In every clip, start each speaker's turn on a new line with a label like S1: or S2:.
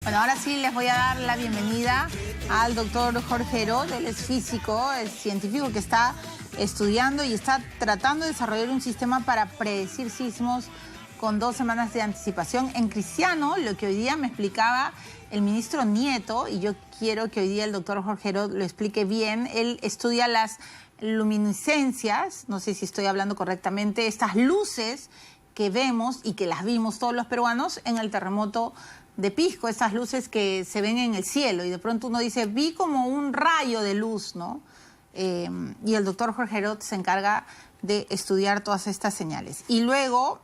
S1: Bueno, ahora sí les voy a dar la bienvenida al doctor Jorge Herod. Él es físico, es científico que está estudiando y está tratando de desarrollar un sistema para predecir sismos con 2 semanas de anticipación. En Cristiano, lo que hoy día me explicaba el ministro Nieto, y yo quiero que hoy día el doctor Jorge Herod lo explique bien, él estudia las luminiscencias, no sé si estoy hablando correctamente, estas luces que vemos y que las vimos todos los peruanos en el terremoto de Pisco, esas luces que se ven en el cielo y de pronto uno dice, vi como un rayo de luz, ¿no? Y el doctor Jorge Herod se encarga de estudiar todas estas señales. Y luego,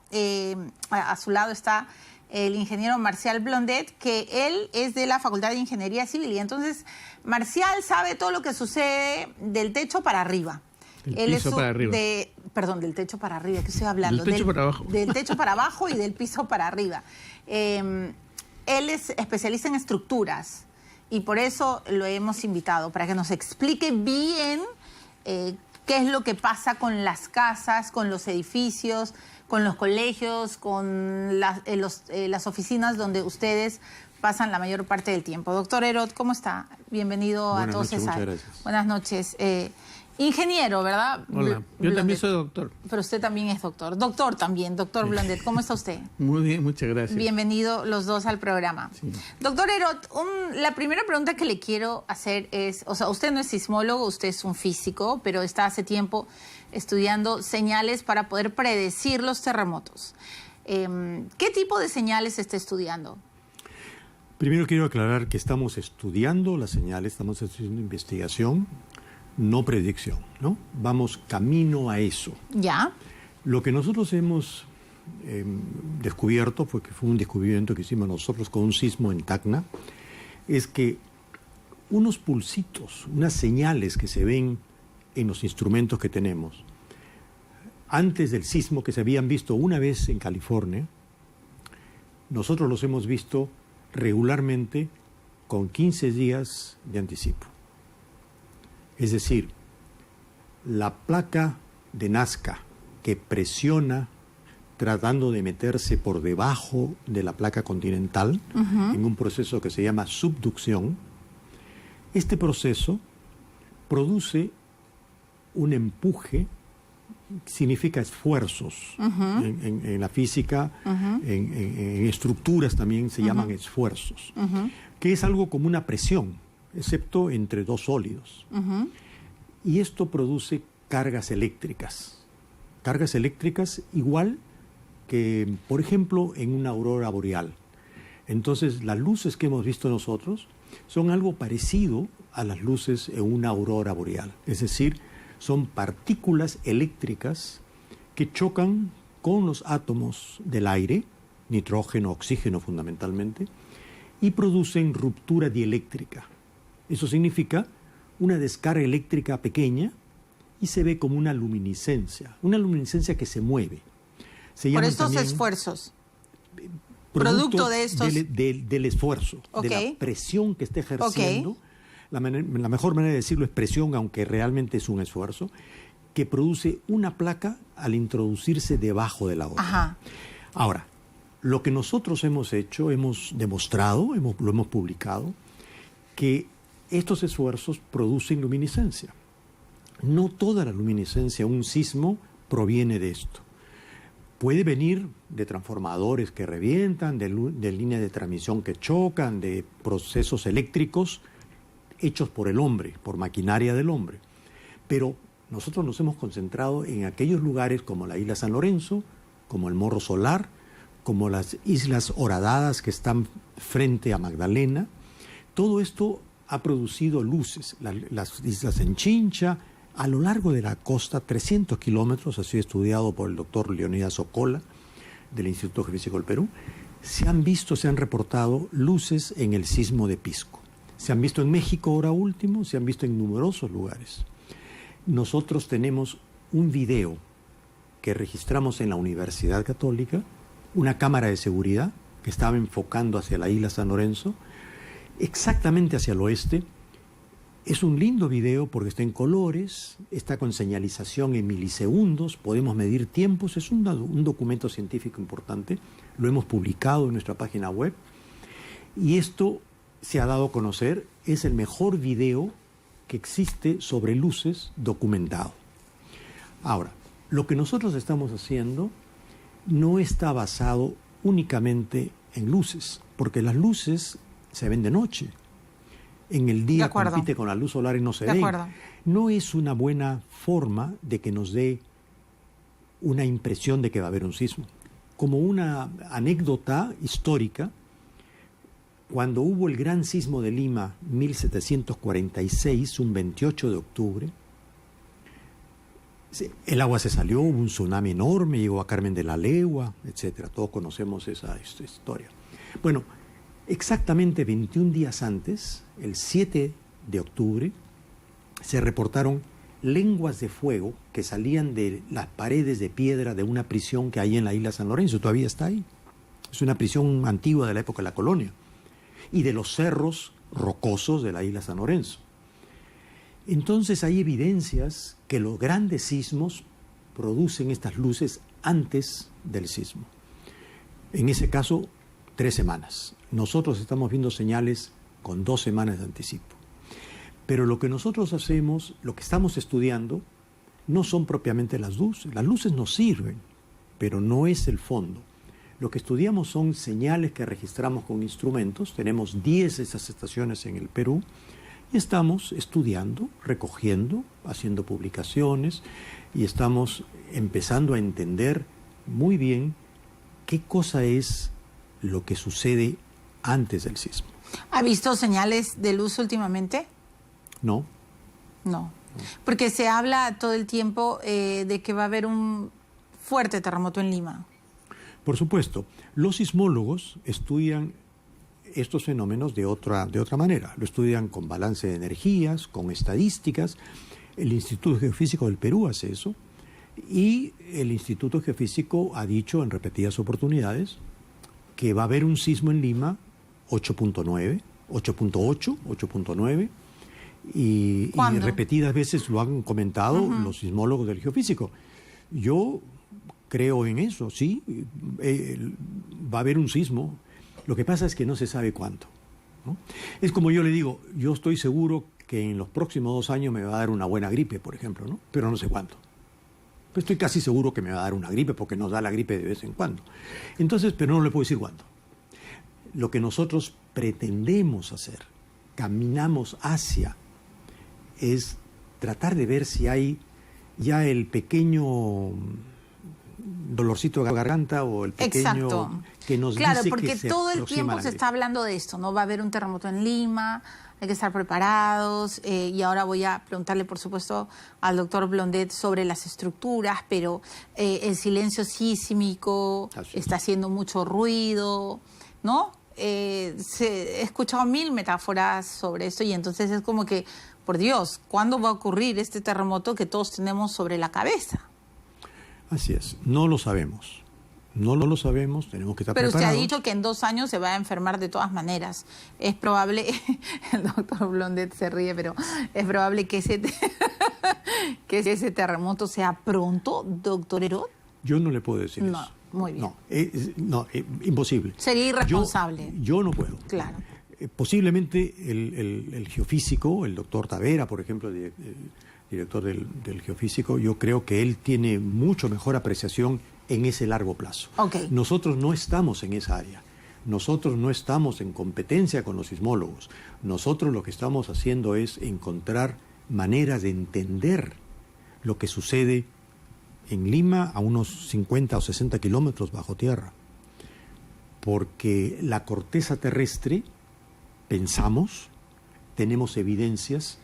S1: a su lado está el ingeniero Marcial Blondet, que él es de la Facultad de Ingeniería Civil. Y entonces, Marcial sabe todo lo que sucede del techo para arriba.
S2: Del piso para arriba.
S1: Perdón, del techo para arriba, ¿qué estoy hablando?
S2: Del techo para abajo.
S1: Del techo para abajo y del piso para arriba. Él es especialista en estructuras y por eso lo hemos invitado, para que nos explique bien qué es lo que pasa con las casas, con los edificios, con los colegios, con las oficinas donde ustedes pasan la mayor parte del tiempo. Doctor Herod, ¿cómo está? Bienvenido a todos.
S2: Muchas gracias.
S1: Buenas noches. Ingeniero, ¿verdad?
S2: Hola, yo también soy doctor.
S1: Pero usted también es doctor. Doctor también, doctor Blondet. ¿Cómo está usted?
S2: Muy bien, muchas gracias.
S1: Bienvenido los dos al programa.
S2: Sí.
S1: Doctor Herod, la primera pregunta que le quiero hacer es, o sea, usted no es sismólogo, usted es un físico, pero está hace tiempo estudiando señales para poder predecir los terremotos. ¿Qué tipo de señales está estudiando?
S3: Primero quiero aclarar que estamos estudiando las señales, estamos haciendo investigación, no predicción, ¿no? Vamos camino a eso.
S1: ¿Ya?
S3: Lo que nosotros hemos descubierto, porque fue un descubrimiento que hicimos nosotros con un sismo en Tacna, es que unos pulsitos, unas señales que se ven en los instrumentos que tenemos, antes del sismo que se habían visto una vez en California, nosotros los hemos visto regularmente con 15 días de anticipo. Es decir, la placa de Nazca que presiona tratando de meterse por debajo de la placa continental en un proceso que se llama subducción, este proceso produce un empuje, significa esfuerzos. En la física, en estructuras también se llaman esfuerzos, que es algo como una presión, excepto entre dos sólidos. Y esto produce cargas eléctricas. Cargas eléctricas igual que, por ejemplo, en una aurora boreal. Entonces, las luces que hemos visto nosotros son algo parecido a las luces en una aurora boreal. Es decir, son partículas eléctricas que chocan con los átomos del aire, nitrógeno, oxígeno fundamentalmente, y producen ruptura dieléctrica. Eso significa una descarga eléctrica pequeña y se ve como una luminiscencia que se mueve.
S1: Por estos esfuerzos. Producto de estos.
S3: Del esfuerzo, de la presión que está ejerciendo. La mejor manera de decirlo es presión, aunque realmente es un esfuerzo, que produce una placa al introducirse debajo de la otra. Ahora, lo que nosotros hemos hecho, hemos demostrado, lo hemos publicado, que estos esfuerzos producen luminiscencia. No toda la luminiscencia, un sismo, proviene de esto. Puede venir de transformadores que revientan, de líneas de transmisión que chocan, de procesos eléctricos hechos por el hombre, por maquinaria del hombre. Pero nosotros nos hemos concentrado en aquellos lugares como la isla San Lorenzo, como el Morro Solar, como las islas Horadadas que están frente a Magdalena. Todo esto ha producido luces. Las islas en Chincha, a lo largo de la costa, 300 kilómetros, ha sido estudiado por el doctor Leonidas Ocola, del Instituto Geofísico del Perú, se han reportado luces en el sismo de Pisco. Se han visto en México ahora último, se han visto en numerosos lugares. Nosotros tenemos un video que registramos en la Universidad Católica, una cámara de seguridad que estaba enfocando hacia la isla San Lorenzo, exactamente hacia el oeste. Es un lindo video porque está en colores, está con señalización en milisegundos, podemos medir tiempos, es un documento científico importante, lo hemos publicado en nuestra página web. Y esto se ha dado a conocer, es el mejor video que existe sobre luces documentado. Ahora, lo que nosotros estamos haciendo no está basado únicamente en luces, porque las luces se ven de noche. En el día compite con la luz solar y no se ven. No es una buena forma de que nos dé una impresión de que va a haber un sismo. Como una anécdota histórica, cuando hubo el gran sismo de Lima, 1746, un 28 de octubre, el agua se salió, hubo un tsunami enorme, llegó a Carmen de la Legua, etc. Todos conocemos esa historia. Bueno, exactamente 21 días antes, el 7 de octubre, se reportaron lenguas de fuego que salían de las paredes de piedra de una prisión que hay en la isla San Lorenzo, todavía está ahí. Es una prisión antigua de la época de la colonia. Y de los cerros rocosos de la isla San Lorenzo. Entonces hay evidencias que los grandes sismos producen estas luces antes del sismo. En ese caso, 3 semanas. Nosotros estamos viendo señales con 2 semanas de anticipo. Pero lo que nosotros hacemos, lo que estamos estudiando, no son propiamente las luces. Las luces nos sirven, pero no es el fondo. Lo que estudiamos son señales que registramos con instrumentos. Tenemos 10 de esas estaciones en el Perú y estamos estudiando, recogiendo, haciendo publicaciones y estamos empezando a entender muy bien qué cosa es lo que sucede antes del sismo.
S1: ¿Ha visto señales de luz últimamente?
S3: No.
S1: No, porque se habla todo el tiempo de que va a haber un fuerte terremoto en Lima.
S3: Por supuesto, los sismólogos estudian estos fenómenos de otra manera. Lo estudian con balance de energías, con estadísticas. El Instituto Geofísico del Perú hace eso. Y el Instituto Geofísico ha dicho en repetidas oportunidades que va a haber un sismo en Lima 8.9, 8.8, 8.9. Y repetidas veces lo han comentado los sismólogos del Geofísico. Yo creo en eso, sí, va a haber un sismo. Lo que pasa es que no se sabe cuánto, ¿no? Es como yo le digo, yo estoy seguro que en los próximos 2 años me va a dar una buena gripe, por ejemplo, ¿no? Pero no sé cuánto. Pero estoy casi seguro que me va a dar una gripe porque nos da la gripe de vez en cuando. Entonces, pero no le puedo decir cuánto. Lo que nosotros pretendemos hacer, caminamos hacia, es tratar de ver si hay ya el pequeño dolorcito de garganta o el pequeño que nos dice que se aproxima la gripe.
S1: Claro, porque todo el tiempo se está hablando de esto, ¿no? Va a haber un terremoto en Lima, hay que estar preparados, y ahora voy a preguntarle, por supuesto, al doctor Blondet sobre las estructuras, pero el silencio sísmico está haciendo mucho ruido, ¿no? He escuchado 1000 metáforas sobre esto y entonces es como que, por Dios, ¿cuándo va a ocurrir este terremoto que todos tenemos sobre la cabeza?
S3: Así es, no lo sabemos. No lo sabemos, tenemos que estar preparados.
S1: Pero usted ha dicho que en 2 años se va a enfermar de todas maneras. Es probable, el doctor Blondet se ríe, pero es probable que ese terremoto sea pronto, doctor Herod.
S3: Yo no le puedo decir eso.
S1: Muy bien.
S3: No, imposible.
S1: Sería irresponsable.
S3: Yo no puedo.
S1: Claro.
S3: Posiblemente el geofísico, el doctor Tavera, por ejemplo, director del geofísico, yo creo que él tiene mucho mejor apreciación en ese largo plazo.
S1: Okay.
S3: Nosotros no estamos en esa área. Nosotros no estamos en competencia con los sismólogos. Nosotros lo que estamos haciendo es encontrar maneras de entender lo que sucede en Lima a unos 50 o 60 kilómetros bajo tierra. Porque la corteza terrestre, pensamos, tenemos evidencias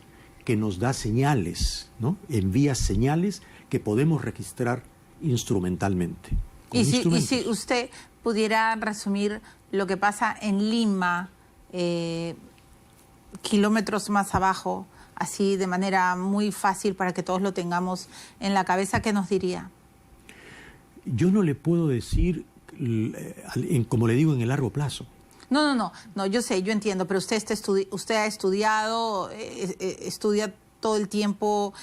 S3: que nos da señales, ¿no? Envía señales que podemos registrar instrumentalmente.
S1: Y si usted pudiera resumir lo que pasa en Lima, kilómetros más abajo, así de manera muy fácil para que todos lo tengamos en la cabeza, ¿qué nos diría?
S3: Yo no le puedo decir, como le digo, en el largo plazo.
S1: No, yo sé, yo entiendo, pero usted ha estudiado, estudia todo el tiempo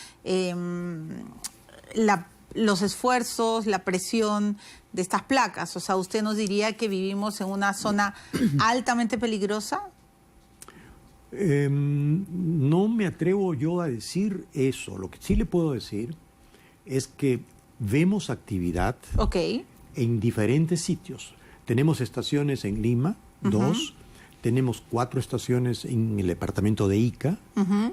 S1: la los esfuerzos, la presión de estas placas? O sea, ¿usted nos diría que vivimos en una zona altamente peligrosa?
S3: No me atrevo yo a decir eso. Lo que sí le puedo decir es que vemos actividad en diferentes sitios. Tenemos estaciones en Lima, 2, tenemos 4 estaciones en el departamento de Ica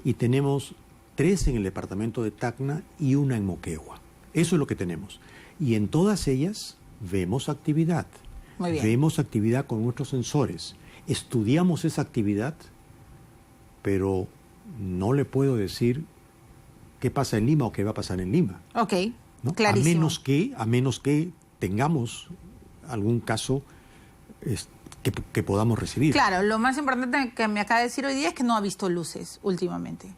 S3: y tenemos 3 en el departamento de Tacna y 1 en Moquegua. Eso es lo que tenemos. Y en todas ellas vemos actividad.
S1: Muy bien.
S3: Vemos actividad con nuestros sensores. Estudiamos esa actividad, pero no le puedo decir qué pasa en Lima o qué va a pasar en Lima.
S1: Ok,
S3: ¿no?
S1: clarísimo.
S3: A menos que tengamos algún caso que podamos recibir.
S1: Claro, lo más importante que me acaba de decir hoy día es que no ha visto luces últimamente,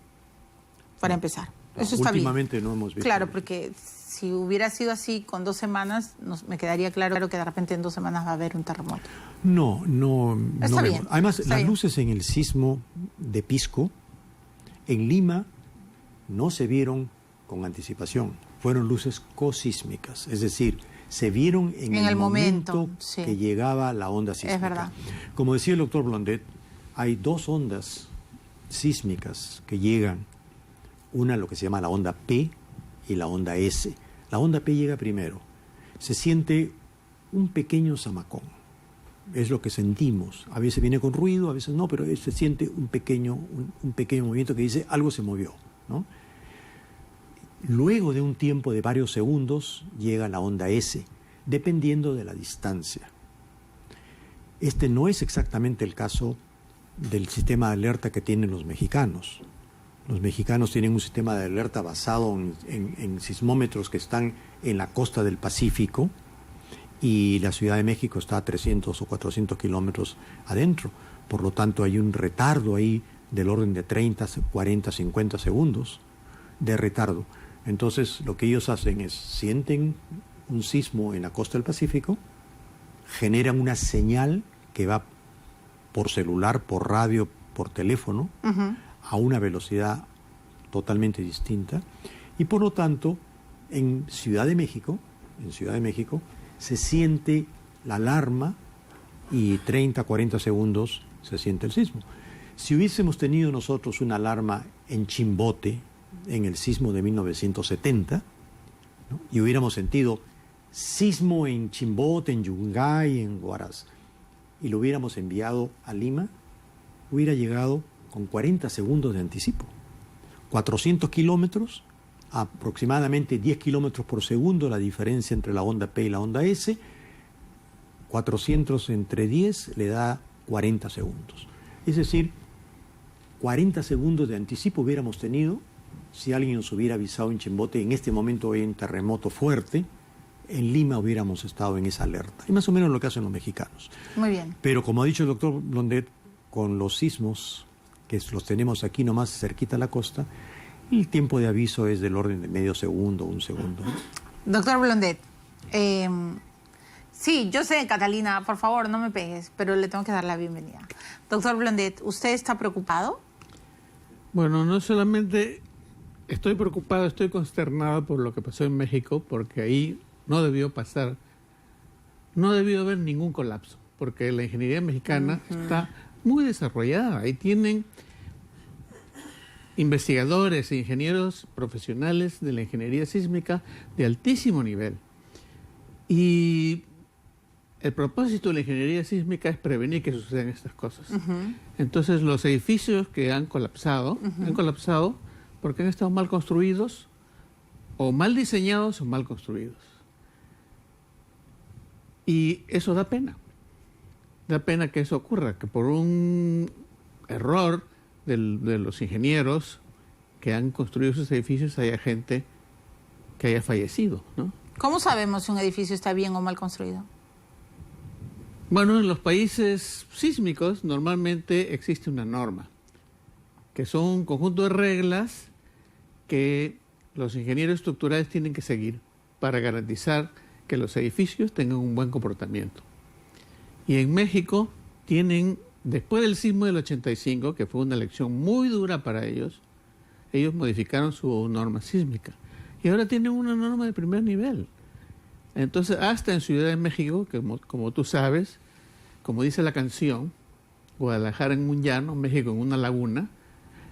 S1: para empezar. Eso está bien.
S3: Últimamente no hemos visto.
S1: Claro, porque si hubiera sido así con 2 semanas, me quedaría claro que de repente en 2 semanas va a haber un terremoto.
S3: No.
S1: Está bien.
S3: Además,
S1: está
S3: las
S1: bien.
S3: luces en el sismo de Pisco, en Lima, no se vieron con anticipación. Fueron luces cosísmicas, es decir, se vieron en el momento
S1: sí.
S3: que llegaba la onda sísmica.
S1: Es verdad.
S3: Como decía el doctor Blondet, hay 2 ondas sísmicas que llegan, una lo que se llama la onda P y la onda S. La onda P llega primero. Se siente un pequeño zamacón. Es lo que sentimos. A veces viene con ruido, a veces no, pero se siente un pequeño movimiento que dice algo se movió, ¿no? Luego de un tiempo de varios segundos llega la onda S, dependiendo de la distancia. Este no es exactamente el caso del sistema de alerta que tienen los mexicanos. Los mexicanos tienen un sistema de alerta basado en sismómetros que están en la costa del Pacífico y la Ciudad de México está a 300 o 400 kilómetros adentro. Por lo tanto, hay un retardo ahí del orden de 30, 40, 50 segundos de retardo. Entonces, lo que ellos hacen es, sienten un sismo en la costa del Pacífico, generan una señal que va por celular, por radio, por teléfono, a una velocidad totalmente distinta, y por lo tanto, en Ciudad de México, se siente la alarma y 30, 40 segundos se siente el sismo. Si hubiésemos tenido nosotros una alarma en Chimbote, en el sismo de 1970, ¿no? Y hubiéramos sentido sismo en Chimbote, en Yungay, en Huaraz, y lo hubiéramos enviado a Lima, hubiera llegado con 40 segundos de anticipo. 400 kilómetros, aproximadamente 10 kilómetros por segundo la diferencia entre la onda P y la onda S, 400 entre 10 le da 40 segundos. Es decir, 40 segundos de anticipo hubiéramos tenido si alguien nos hubiera avisado en Chimbote. En este momento hay un terremoto fuerte, en Lima hubiéramos estado en esa alerta. Y más o menos lo que hacen los mexicanos.
S1: Muy bien.
S3: Pero como ha dicho el doctor Blondet, con los sismos, que los tenemos aquí nomás cerquita a la costa, el tiempo de aviso es del orden de medio segundo, 1 segundo.
S1: Doctor Blondet, sí, yo sé, Catalina, por favor, no me pegues, pero le tengo que dar la bienvenida. Doctor Blondet, ¿usted está preocupado?
S2: Bueno, no solamente estoy preocupado, estoy consternado por lo que pasó en México, porque ahí no debió haber ningún colapso, porque la ingeniería mexicana está muy desarrollada. Ahí tienen investigadores e ingenieros profesionales de la ingeniería sísmica de altísimo nivel. Y el propósito de la ingeniería sísmica es prevenir que sucedan estas cosas. Entonces, los edificios que han colapsado porque han estado mal construidos, o mal diseñados o mal construidos. Y eso da pena. Da pena que eso ocurra, que por un error de los ingenieros que han construido esos edificios haya gente que haya fallecido, ¿no?
S1: ¿Cómo sabemos si un edificio está bien o mal construido?
S2: Bueno, en los países sísmicos normalmente existe una norma, que son un conjunto de reglas que los ingenieros estructurales tienen que seguir para garantizar que los edificios tengan un buen comportamiento. Y en México tienen, después del sismo del 85, que fue una lección muy dura para ellos, ellos modificaron su norma sísmica. y ahora tienen una norma de primer nivel. Entonces, hasta en Ciudad de México, que como tú sabes, como dice la canción, Guadalajara en un llano, México en una laguna,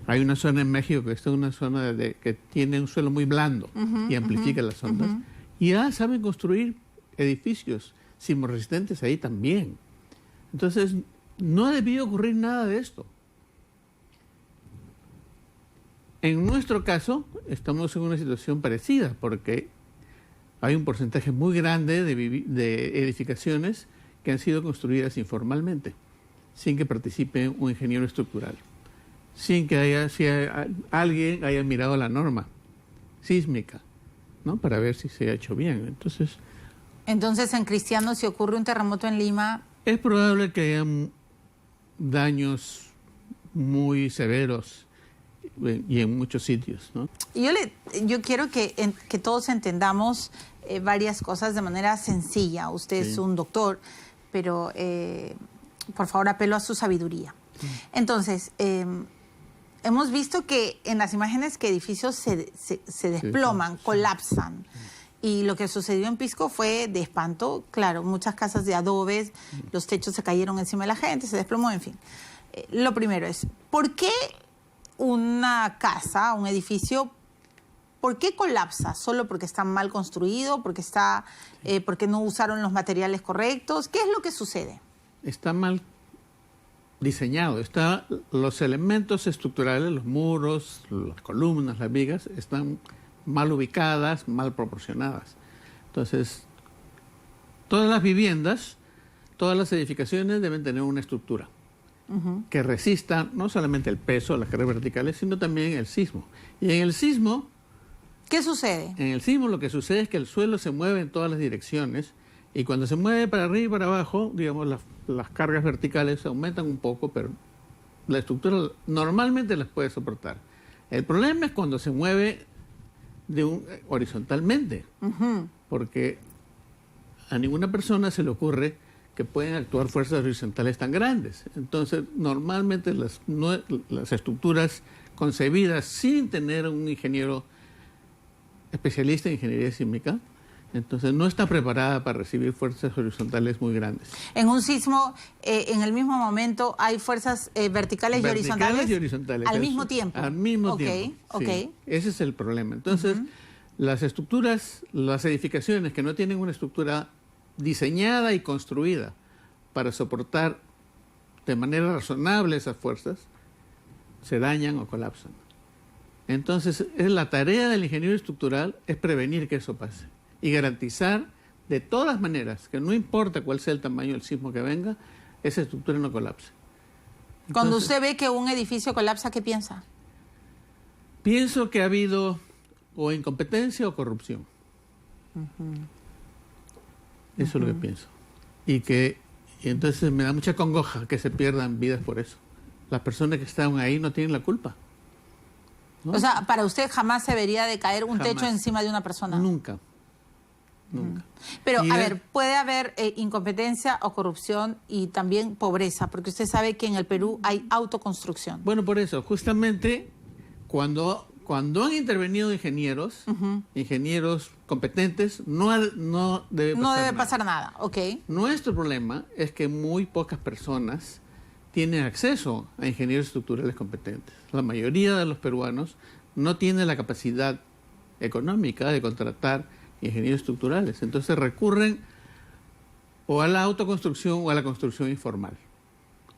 S2: hay una zona en México que es una zona que tiene un suelo muy blando y amplifica las ondas. Y ya saben construir edificios sismorresistentes ahí también. Entonces, no ha debido ocurrir nada de esto. En nuestro caso, estamos en una situación parecida, porque hay un porcentaje muy grande de edificaciones que han sido construidas informalmente, sin que participe un ingeniero estructural, sin que alguien haya mirado la norma sísmica, ¿no? Para ver si se ha hecho bien. Entonces,
S1: en Cristiano, si ocurre un terremoto en Lima...
S2: Es probable que haya daños muy severos y en muchos sitios, ¿no?
S1: Yo quiero que todos entendamos varias cosas de manera sencilla. Usted es un doctor, pero por favor apelo a su sabiduría. Entonces, hemos visto que en las imágenes que edificios se desploman, colapsan. Y lo que sucedió en Pisco fue de espanto. Claro, muchas casas de adobes, los techos se cayeron encima de la gente, se desplomó, en fin. Lo primero es, ¿por qué una casa, un edificio, por qué colapsa? ¿Solo porque está mal construido? ¿Porque no usaron los materiales correctos? ¿Qué es lo que sucede?
S2: Está mal diseñado. Los elementos estructurales, los muros, las columnas, las vigas, están mal ubicadas, mal proporcionadas. Entonces, todas las viviendas, todas las edificaciones deben tener una estructura que resista no solamente el peso, las cargas verticales, sino también el sismo. Y en el sismo...
S1: ¿Qué sucede?
S2: En el sismo lo que sucede es que el suelo se mueve en todas las direcciones y cuando se mueve para arriba y para abajo, digamos, las cargas verticales aumentan un poco, pero la estructura normalmente las puede soportar. El problema es cuando se mueve horizontalmente, porque a ninguna persona se le ocurre que pueden actuar fuerzas horizontales tan grandes. Entonces, normalmente las estructuras concebidas sin tener un ingeniero especialista en ingeniería sísmica, entonces no está preparada para recibir fuerzas horizontales muy grandes.
S1: En un sismo, en el mismo momento, hay fuerzas verticales y horizontales. ¿Al mismo tiempo?
S2: Al mismo tiempo. Sí. Ese es el problema. Entonces, las estructuras, las edificaciones que no tienen una estructura diseñada y construida para soportar de manera razonable esas fuerzas, se dañan o colapsan. Entonces, la tarea del ingeniero estructural es prevenir que eso pase y garantizar de todas maneras que no importa cuál sea el tamaño del sismo que venga, esa estructura no colapse. Entonces,
S1: cuando usted ve que un edificio colapsa, ¿qué piensa?
S2: Pienso que ha habido o incompetencia o corrupción. Eso es lo que pienso. Y entonces me da mucha congoja que se pierdan vidas por eso. Las personas que estaban ahí no tienen la culpa, ¿no?
S1: O sea, para usted jamás se debería de caer un techo encima de una persona.
S2: Nunca.
S1: Pero, a ver, puede haber incompetencia o corrupción y también pobreza, porque usted sabe que en el Perú hay autoconstrucción.
S2: Bueno, por eso, justamente cuando han intervenido ingenieros competentes, no debe pasar nada.
S1: Ok.
S2: Nuestro problema es que muy pocas personas tienen acceso a ingenieros estructurales competentes. La mayoría de los peruanos no tienen la capacidad económica de contratar ingenieros estructurales. Entonces recurren o a la autoconstrucción o a la construcción informal.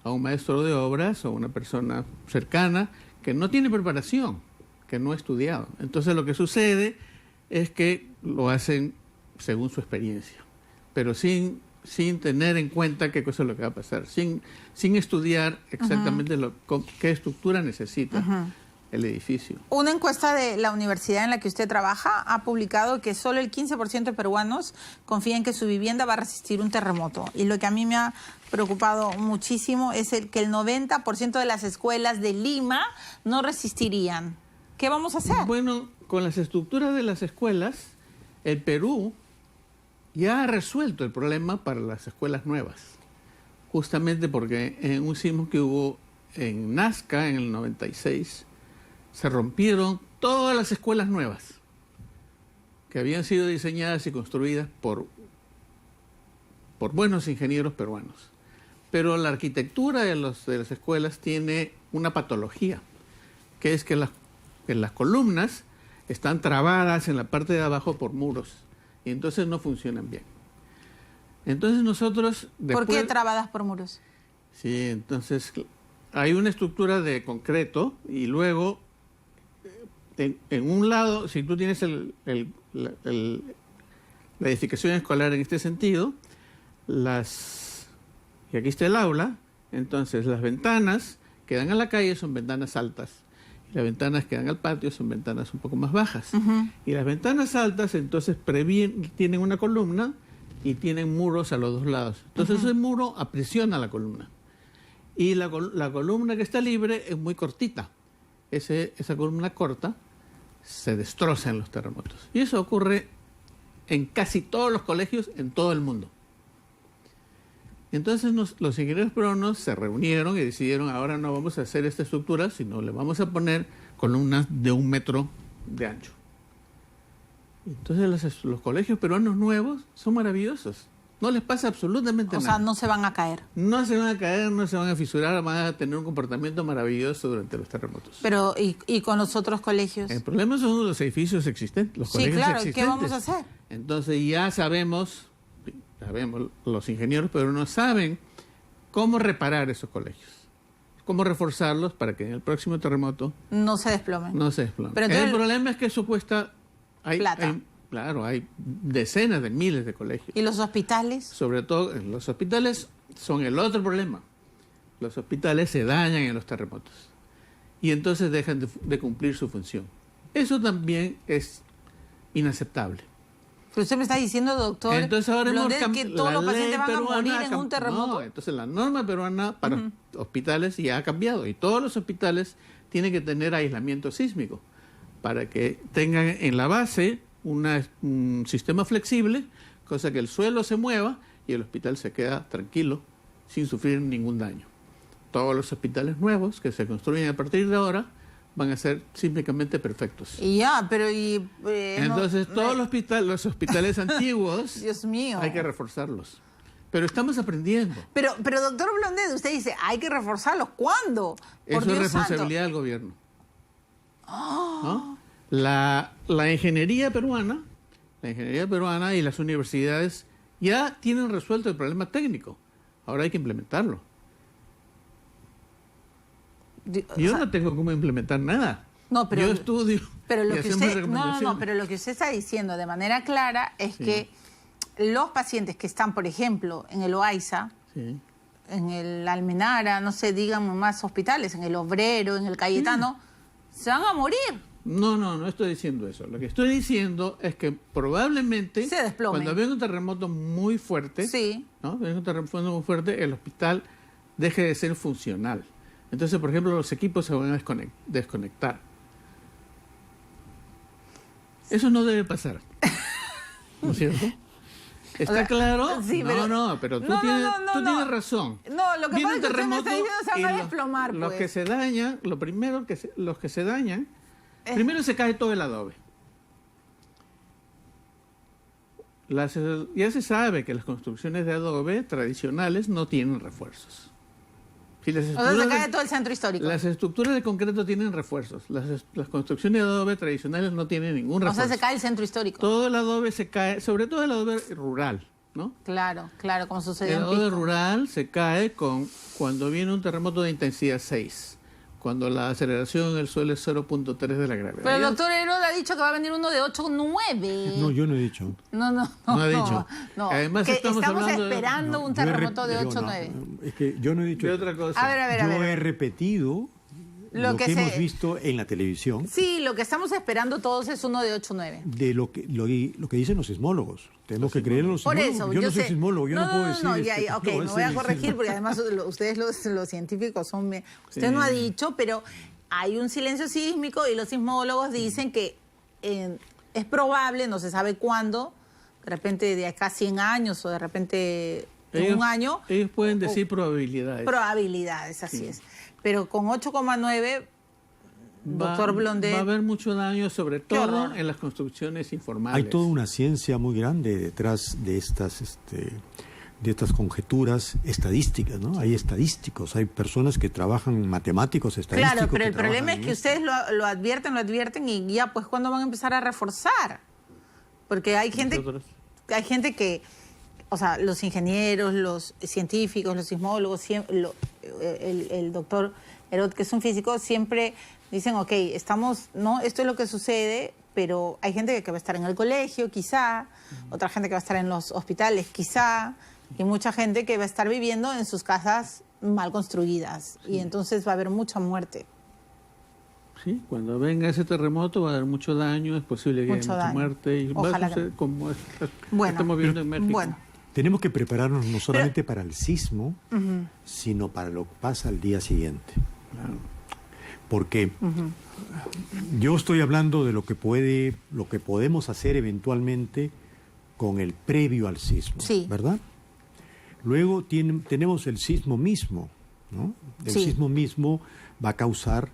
S2: A un maestro de obras o una persona cercana que no tiene preparación, que no ha estudiado. Entonces lo que sucede es que lo hacen según su experiencia, pero sin tener en cuenta qué cosa es lo que va a pasar, sin estudiar exactamente qué estructura necesita el edificio.
S1: Una encuesta de la universidad en la que usted trabaja ha publicado que solo el 15% de peruanos confían que su vivienda va a resistir un terremoto. Y lo que a mí me ha preocupado muchísimo es que el 90% de las escuelas de Lima no resistirían. ¿Qué vamos a hacer?
S2: Bueno, con las estructuras de las escuelas, el Perú ya ha resuelto el problema para las escuelas nuevas. Justamente porque en un sismo que hubo en Nazca en el 96, se rompieron todas las escuelas nuevas. que habían sido diseñadas y construidas por buenos ingenieros peruanos. Pero la arquitectura de las escuelas tiene una patología, que es que las columnas están trabadas en la parte de abajo por muros y entonces no funcionan bien. Entonces nosotros...
S1: ¿Por qué trabadas por muros?
S2: Sí, entonces hay una estructura de concreto y luego en un lado, si tú tienes la edificación escolar en este sentido, y aquí está el aula, entonces las ventanas que dan a la calle son ventanas altas y las ventanas que dan al patio son ventanas un poco más bajas. Y las ventanas altas entonces tienen una columna y tienen muros a los dos lados. Entonces ese muro aprisiona la columna. Y la columna que está libre es muy cortita. Esa columna corta se destroza en los terremotos. Y eso ocurre en casi todos los colegios en todo el mundo. Entonces los ingenieros peruanos se reunieron y decidieron, ahora no vamos a hacer esta estructura, sino le vamos a poner columnas de 1 metro de ancho. Entonces los colegios peruanos nuevos son maravillosos. No les pasa absolutamente nada.
S1: O sea, no se van a caer.
S2: No se van a caer, no se van a fisurar, van a tener un comportamiento maravilloso durante los terremotos.
S1: Pero, ¿y con los otros colegios?
S2: El problema son los edificios existentes, los colegios
S1: claro,
S2: existentes.
S1: ¿qué vamos a hacer?
S2: Entonces ya sabemos, los ingenieros peruanos saben cómo reparar esos colegios, cómo reforzarlos para que en el próximo terremoto
S1: no se desplomen.
S2: Pero entonces, el problema es que eso cuesta
S1: plata.
S2: Hay decenas de miles de colegios.
S1: ¿Y los hospitales?
S2: Sobre todo, los hospitales son el otro problema. Los hospitales se dañan en los terremotos y entonces dejan de cumplir su función. Eso también es inaceptable.
S1: Pero usted me está diciendo, doctor,
S2: entonces ahora
S1: que todos los pacientes van a morir en un terremoto.
S2: No, entonces la norma peruana para hospitales ya ha cambiado y todos los hospitales tienen que tener aislamiento sísmico para que tengan en la base un sistema flexible, cosa que el suelo se mueva y el hospital se queda tranquilo sin sufrir ningún daño. Todos los hospitales nuevos que se construyen a partir de ahora van a ser sísmicamente perfectos. Entonces todos los hospitales antiguos
S1: Dios mío,
S2: hay que reforzarlos. Pero estamos aprendiendo.
S1: Pero doctor Blondet, usted dice, hay que reforzarlos. ¿Cuándo?
S2: Eso es responsabilidad del gobierno. ¿No? La ingeniería peruana y las universidades ya tienen resuelto el problema técnico. Ahora hay que implementarlo. Yo no tengo cómo implementar nada.
S1: No, pero
S2: yo estudio
S1: pero lo
S2: y
S1: que
S2: hacemos
S1: usted,
S2: recomendaciones.
S1: pero lo que usted está diciendo de manera clara es que los pacientes que están, por ejemplo, en el Oaiza, en el Almenara, no sé, digan más hospitales, en el Obrero, en el Cayetano, se van a morir.
S2: No estoy diciendo eso. Lo que estoy diciendo es que probablemente
S1: se desplomen.
S2: Cuando venga un terremoto muy fuerte, el hospital deje de ser funcional. Entonces, por ejemplo, los equipos se van a desconectar. Eso no debe pasar. ¿No es cierto? ¿Está claro?
S1: Sí,
S2: pero tú tienes razón.
S1: No, lo que pasa es que usted me está diciendo se van a desplomar.
S2: Los que se dañan, los que se dañan, primero se cae todo el adobe. Ya se sabe que las construcciones de adobe tradicionales no tienen refuerzos.
S1: O sea, se cae todo el centro histórico.
S2: Las estructuras de concreto tienen refuerzos. Las construcciones de adobe tradicionales no tienen ningún refuerzo.
S1: O sea, se cae el centro histórico.
S2: Todo el adobe se cae, sobre todo el adobe rural, ¿no?
S1: Claro, como sucedió en
S2: El adobe rural se cae cuando viene un terremoto de intensidad 6. Cuando la aceleración en el suelo es 0.3 de la gravedad.
S1: Pero el doctor Herod ha dicho que va a venir uno de 8.9.
S3: No, yo no he dicho.
S1: No
S2: ha dicho.
S1: No.
S2: Además, estamos
S1: esperando un terremoto de 8.9.
S3: Es que yo no he dicho
S2: de otra cosa.
S1: A ver.
S3: Yo he repetido lo que hemos visto en la televisión.
S1: Sí, lo que estamos esperando todos es uno de 8.9.
S3: De lo que dicen los sismólogos. Tenemos que creer en los sismólogos.
S1: Por eso,
S3: yo no soy sismólogo, yo no puedo decir...
S1: me voy a corregir porque además ustedes los científicos son... Usted no ha dicho, pero hay un silencio sísmico y los sismólogos dicen que es probable, no se sabe cuándo, de repente de acá 100 años o de repente un año...
S2: Ellos pueden decir probabilidades.
S1: Probabilidades, así es. Pero con 8.9 doctor Blondet.
S2: Va a haber mucho daño, sobre todo
S1: horror.
S2: en las construcciones informales.
S3: Hay toda una ciencia muy grande detrás de estas conjeturas estadísticas, ¿no? Hay estadísticos, hay personas que trabajan, matemáticos, estadísticos.
S1: Claro, pero
S3: que
S1: el problema es que
S3: trabajan en
S1: ustedes lo advierten y ya, pues, ¿cuándo van a empezar a reforzar? Porque hay gente que, o sea, los ingenieros, los científicos, los sismólogos, el doctor Herod, que es un físico, siempre dicen, ok, no, esto es lo que sucede, pero hay gente que va a estar en el colegio, quizá, otra gente que va a estar en los hospitales, quizá, y mucha gente que va a estar viviendo en sus casas mal construidas, y entonces va a haber mucha muerte.
S2: Sí, cuando venga ese terremoto va a haber mucho daño, es posible que haya mucha muerte, y va a suceder como estamos viendo en México.
S1: Bueno.
S3: Tenemos que prepararnos no solamente para el sismo, sino para lo que pasa al día siguiente.
S2: Claro.
S3: Porque yo estoy hablando de lo que podemos hacer eventualmente con el previo al sismo, ¿verdad? Luego tenemos el sismo mismo, ¿no? El sismo mismo va a causar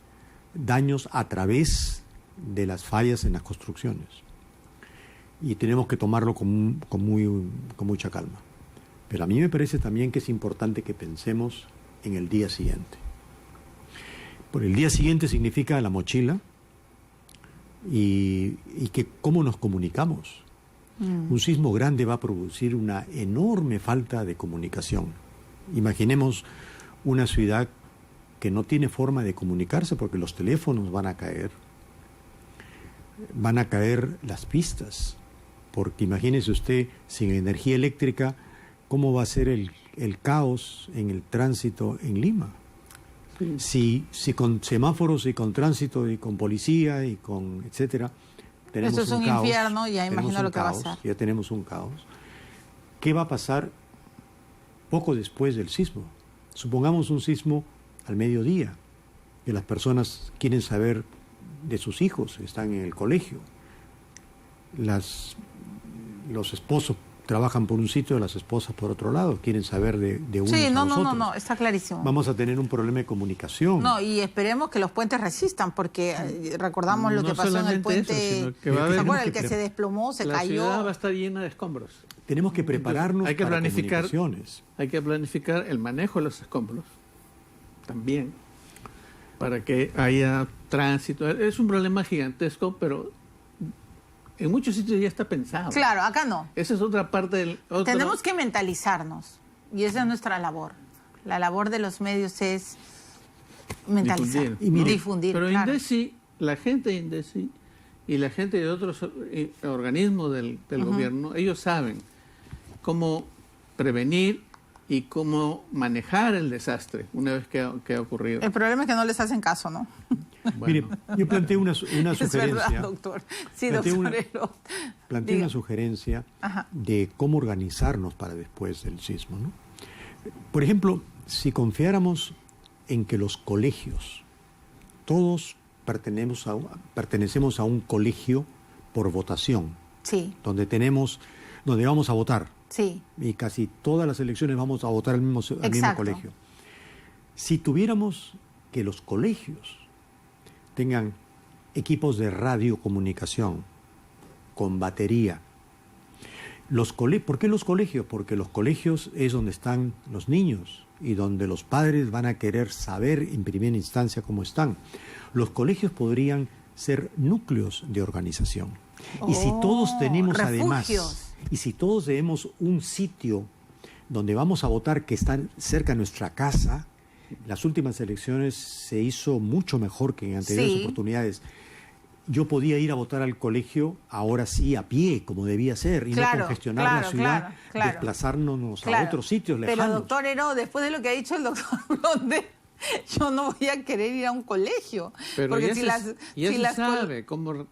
S3: daños a través de las fallas en las construcciones. Y tenemos que tomarlo con mucha calma. Pero a mí me parece también que es importante que pensemos en el día siguiente. Por el día siguiente significa la mochila y que cómo nos comunicamos. Un sismo grande va a producir una enorme falta de comunicación. Imaginemos una ciudad que no tiene forma de comunicarse porque los teléfonos van a caer las pistas, porque imagínese usted, sin energía eléctrica, ¿cómo va a ser el caos en el tránsito en Lima? Sí. Si con semáforos y con tránsito y con policía y con etcétera, tenemos
S1: Esto es un
S3: caos,
S1: infierno, ya imagino lo que va a ser.
S3: Ya tenemos un caos. ¿Qué va a pasar poco después del sismo? Supongamos un sismo al mediodía, que las personas quieren saber de sus hijos, están en el colegio. Los esposos trabajan por un sitio, las esposas por otro lado, quieren saber de unos a los otros.
S1: No, está clarísimo.
S3: Vamos a tener un problema de comunicación.
S1: No, y esperemos que los puentes resistan, porque recordamos lo que pasó en el puente, ¿se acuerdan? El que se desplomó, se cayó.
S2: La ciudad va a estar llena de escombros.
S3: Tenemos que prepararnos para comunicaciones.
S2: Hay que planificar el manejo de los escombros también, para que haya tránsito. Es un problema gigantesco, pero en muchos sitios ya está pensado.
S1: Claro, acá no.
S2: Esa es otra parte del...
S1: Tenemos que mentalizarnos, y esa es nuestra labor. La labor de los medios es mentalizar y difundir.
S2: Pero
S1: claro.
S2: INDECI, la gente de INDECI y la gente de otros organismos del gobierno, ellos saben cómo prevenir y cómo manejar el desastre una vez que ha ocurrido.
S1: El problema es que no les hacen caso, ¿no?
S3: Bueno. Mire, yo planteé una sugerencia.
S1: Es verdad, doctor. Sí, doctor.
S3: Planteé una sugerencia de cómo organizarnos para después del sismo, ¿no? Por ejemplo, si confiáramos en que los colegios, todos pertenecemos a un colegio por votación, donde vamos a votar.
S1: Sí.
S3: Y casi todas las elecciones vamos a votar al mismo colegio. Si tuviéramos que los colegios tengan equipos de radiocomunicación con batería. ¿Por qué los colegios? Porque los colegios es donde están los niños y donde los padres van a querer saber en primera instancia cómo están. Los colegios podrían ser núcleos de organización. Y si todos tenemos además, y si todos tenemos un sitio donde vamos a votar que está cerca de nuestra casa, las últimas elecciones se hizo mucho mejor que en anteriores oportunidades. Yo podía ir a votar al colegio, ahora sí, a pie, como debía ser, y no congestionar la ciudad, desplazarnos a otros sitios lejanos.
S1: Pero, doctor Heró, después de lo que ha dicho el doctor Blondet, yo no voy a querer ir a un colegio.
S2: Pero
S1: porque
S2: ya se sabe cómo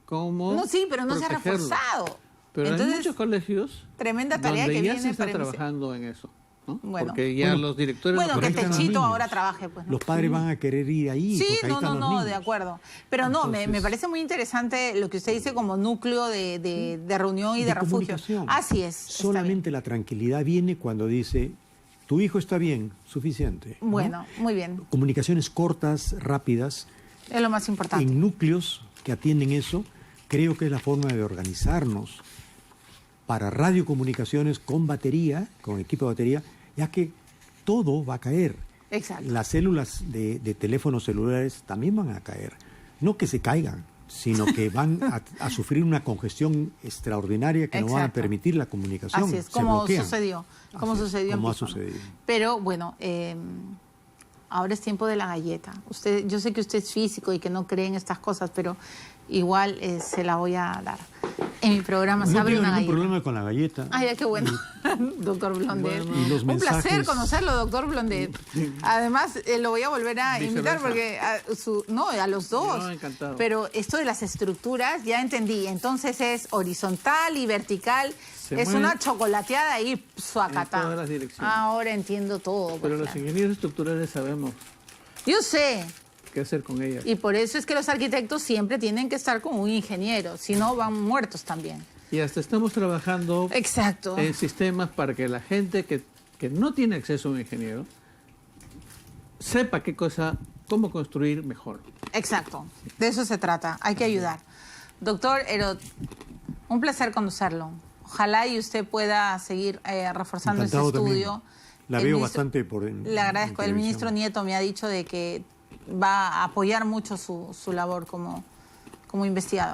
S1: no, sí, pero no se ha reforzado.
S2: Pero entonces, hay muchos colegios
S1: tremenda tarea
S2: donde
S1: que
S2: ya
S1: viene
S2: se está trabajando en eso. ¿no?
S1: Bueno,
S2: porque ya los directores...
S1: Bueno, que Techito ahora trabaje. Pues, ¿no?
S3: Los padres van a querer ir ahí.
S1: Sí,
S3: ahí
S1: no, de acuerdo. Pero entonces, me parece muy interesante lo que usted dice como núcleo de reunión y de refugio. Así es.
S3: Solamente la tranquilidad viene cuando dice, tu hijo está bien, suficiente.
S1: Bueno,
S3: ¿no?
S1: Muy bien.
S3: Comunicaciones cortas, rápidas,
S1: Es lo más importante.
S3: En núcleos que atienden eso, creo que es la forma de organizarnos para radiocomunicaciones con batería, con equipo de batería, ya que todo va a caer.
S1: Exacto.
S3: Las células de teléfonos celulares también van a caer. No que se caigan, sino que van a sufrir una congestión extraordinaria que no van a permitir la comunicación.
S1: Así es,
S3: se
S1: como
S3: bloquean.
S1: sucedió. Como
S3: Así es,
S1: sucedió en
S3: como ha
S1: Pizarro.
S3: sucedido.
S1: Pero bueno, ahora es tiempo de la galleta. Yo sé que usted es físico y que no cree en estas cosas, pero igual se la voy a dar. En mi programa se
S3: No
S1: abre
S3: tengo
S1: una
S3: ningún
S1: galleta.
S3: problema con la galleta.
S1: Ay, qué bueno, doctor Blondet.
S3: Y los
S1: Un placer
S3: mensajes-
S1: conocerlo, doctor Blondet. Además, lo voy a volver a invitar porque a los dos.
S2: No, encantado.
S1: Pero esto de las estructuras, ya entendí. Entonces es horizontal y vertical.
S2: Se
S1: Es
S2: mueve
S1: una chocolateada ahí,
S2: en
S1: suacatá.
S2: todas las direcciones.
S1: Ahora entiendo todo.
S2: Pero
S1: pues,
S2: los
S1: claro.
S2: ingenieros estructurales sabemos
S1: Yo sé.
S2: qué hacer con ellas.
S1: Y por eso es que los arquitectos siempre tienen que estar con un ingeniero. Si no, van muertos también.
S2: Y hasta estamos trabajando
S1: Exacto.
S2: en sistemas para que la gente que no tiene acceso a un ingeniero sepa cómo construir mejor.
S1: Exacto, de eso se trata, hay que ayudar. Doctor Herod, un placer conocerlo. Ojalá y usted pueda seguir reforzando ese
S3: Encantado también.
S1: estudio.
S3: La
S1: El
S3: veo
S1: ministro-
S3: bastante por en
S1: Le agradezco. El
S3: televisión.
S1: ministro Nieto me ha dicho de que va a apoyar mucho su labor como investigador.